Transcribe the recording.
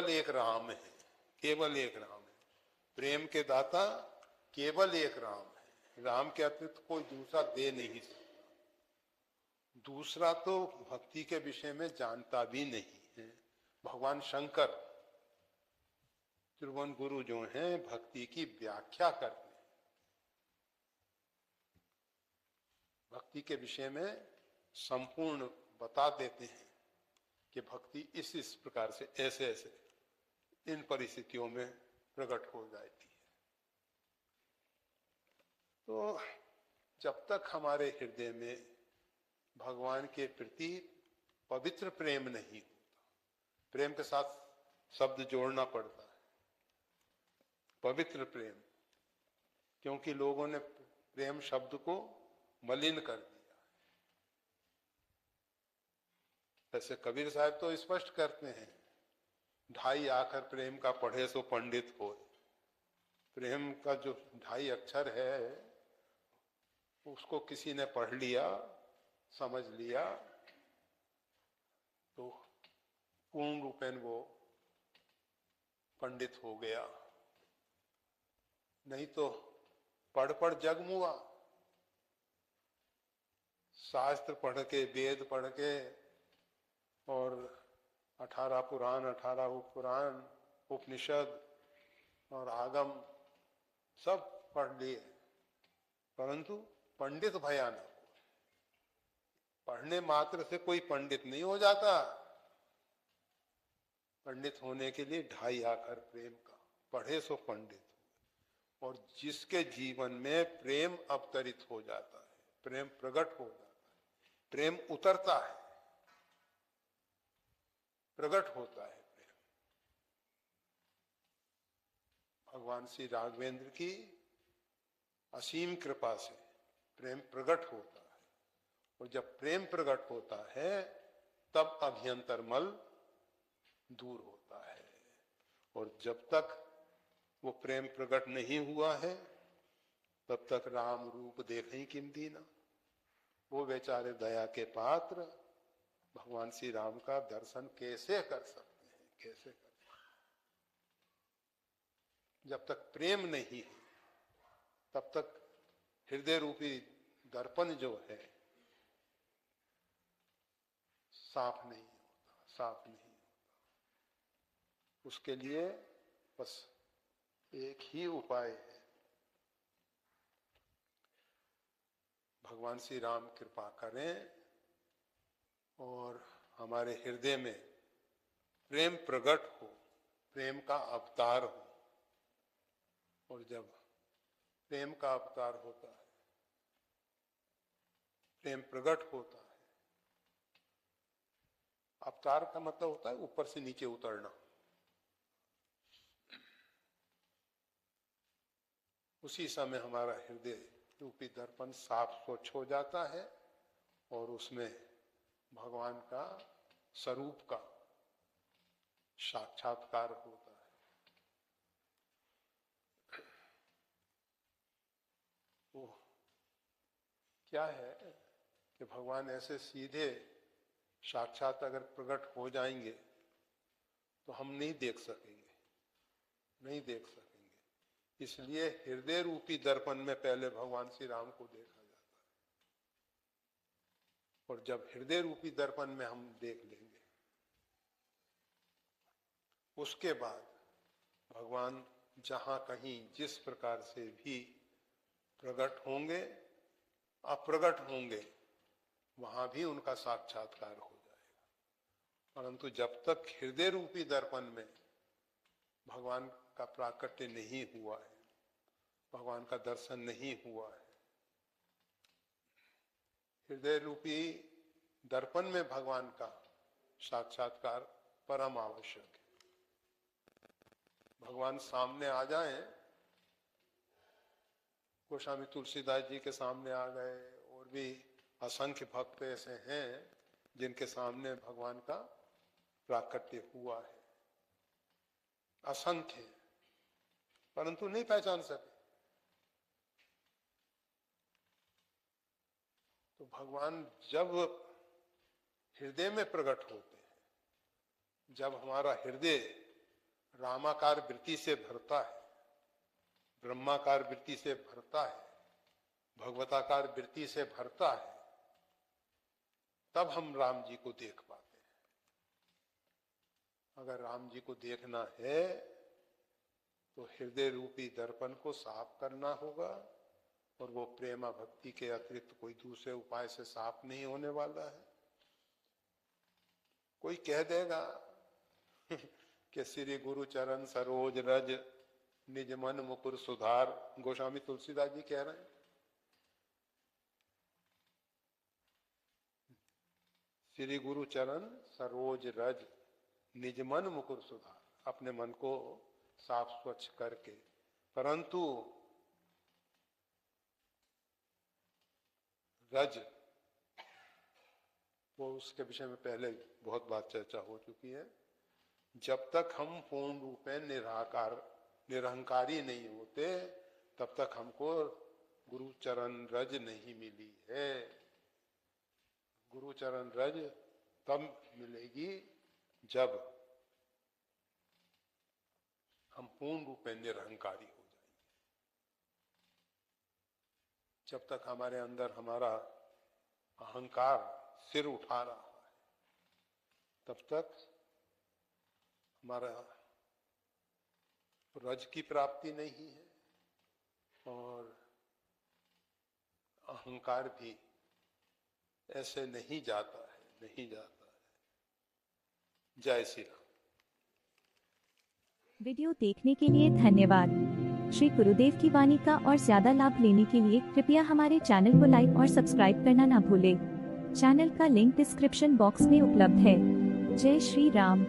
केवल एक राम है, केवल एक राम है। प्रेम के दाता केवल एक राम है, राम के अतिरिक्त कोई दूसरा दे नहीं सकता। दूसरा तो भक्ति के विषय में जानता भी नहीं है। भगवान शंकर त्रिभुवन गुरु जो हैं भक्ति की व्याख्या करते हैं, भक्ति के विषय में संपूर्ण बता देते हैं कि भक्ति इस प्रकार से ऐसे ऐसे इन परिस्थितियों में प्रकट हो जाती है। तो जब तक हमारे हृदय में भगवान के प्रति पवित्र प्रेम नहीं होता, प्रेम के साथ शब्द जोड़ना पड़ता है, पवित्र प्रेम, क्योंकि लोगों ने प्रेम शब्द को मलिन कर दिया। ऐसे कबीर साहब तो स्पष्ट करते हैं, ढाई आखर प्रेम का पढ़े सो पंडित हो। प्रेम का जो ढाई अक्षर है उसको किसी ने पढ़ लिया, समझ लिया, तो पूर्ण रूपेण वो पंडित हो गया। नहीं तो पढ़ पढ़ जग मुआ। शास्त्र पढ़ के, वेद पढ़ के और 18 पुराण, 18 उपपुराण, उपनिषद और आगम सब पढ़ लिए, परंतु पंडित भयानक। पढ़ने मात्र से कोई पंडित नहीं हो जाता। पंडित होने के लिए ढाई आखर प्रेम का पढ़े सो पंडित। और जिसके जीवन में प्रेम अवतरित हो जाता है, प्रेम प्रकट हो जाता है, प्रेम उतरता है, प्रकट होता है प्रेम। भगवान श्री राघवेंद्र की असीम कृपा से प्रेम प्रकट होता है। और जब प्रेम प्रकट होता है तब अभ्यंतर मल दूर होता है। और जब तक वो प्रेम प्रकट नहीं हुआ है तब तक राम रूप देखें किम दीना। वो बेचारे दया के पात्र भगवान श्री राम का दर्शन कैसे कर सकते हैं, कैसे कर सकते हैं? जब तक प्रेम नहीं है तब तक हृदय रूपी दर्पण जो है साफ नहीं होता, साफ नहीं होता। उसके लिए बस एक ही उपाय है, भगवान श्री राम कृपा करें और हमारे हृदय में प्रेम प्रकट हो, प्रेम का अवतार हो। और जब प्रेम का अवतार होता है, प्रेम प्रकट होता है, अवतार का मतलब होता है ऊपर से नीचे उतरना। उसी समय हमारा हृदय रूपी दर्पण साफ स्वच्छ हो जाता है और उसमें भगवान का स्वरूप का साक्षात्कार होता है। वो क्या है कि भगवान ऐसे सीधे साक्षात अगर प्रकट हो जाएंगे तो हम नहीं देख सकेंगे, नहीं देख सकेंगे। इसलिए हृदय रूपी दर्पण में पहले भगवान श्री राम को देखा जाता है। और जब हृदय रूपी दर्पण में हम देख लेंगे उसके बाद भगवान जहां कहीं जिस प्रकार से भी प्रकट होंगे, अप्रगट होंगे, वहां भी उनका साक्षात्कार हो जाएगा। परंतु जब तक हृदय रूपी दर्पण में भगवान का प्राकट्य नहीं हुआ है, भगवान का दर्शन नहीं हुआ है, हृदय रूपी दर्पण में भगवान का साक्षात्कार परम आवश्यक है। भगवान सामने आ जाएं, गोस्वामी तुलसीदास जी के सामने आ गए, और भी असंख्य भक्त ऐसे हैं जिनके सामने भगवान का प्राकट्य हुआ है, असंख्य, परंतु नहीं पहचान सके। तो भगवान जब हृदय में प्रकट होते हैं, जब हमारा हृदय रामाकार वृत्ति से भरता है, ब्रह्माकार वृत्ति से भरता है, भगवताकार वृत्ति से भरता है, तब हम राम जी को देख पाते हैं। अगर राम जी को देखना है तो हृदय रूपी दर्पण को साफ करना होगा, और वो प्रेमा भक्ति के अतिरिक्त कोई दूसरे उपाय से साफ नहीं होने वाला है। कोई कह देगा कि श्री गुरु चरण सरोज रज निज मन मुकुर सुधार, गोस्वामी तुलसीदास जी कह रहे हैं। श्री गुरु चरण सरोज रज निज मन मुकुर सुधार, अपने मन को साफ स्वच्छ करके। परंतु रज, वो उसके विषय में पहले बहुत बात चर्चा हो चुकी है। जब तक हम पूर्ण रूप में निरहंकारी नहीं होते, तब तक हमको गुरु चरण रज नहीं मिली है। गुरु चरण रज तब मिलेगी जब हम पूर्ण रूप में निरहंकारी हो जाएंगे। जब तक हमारे अंदर हमारा अहंकार सिर उठा रहा है, तब तक हमारा रज की प्राप्ति नहीं है, और अहंकार भी ऐसे नहीं जाता है, नहीं जाता है। जय श्री राम। वीडियो देखने के लिए धन्यवाद। श्री गुरुदेव की वाणी का और ज्यादा लाभ लेने के लिए कृपया हमारे चैनल को लाइक और सब्सक्राइब करना ना भूलें। चैनल का लिंक डिस्क्रिप्शन बॉक्स में उपलब्ध है। जय श्री राम।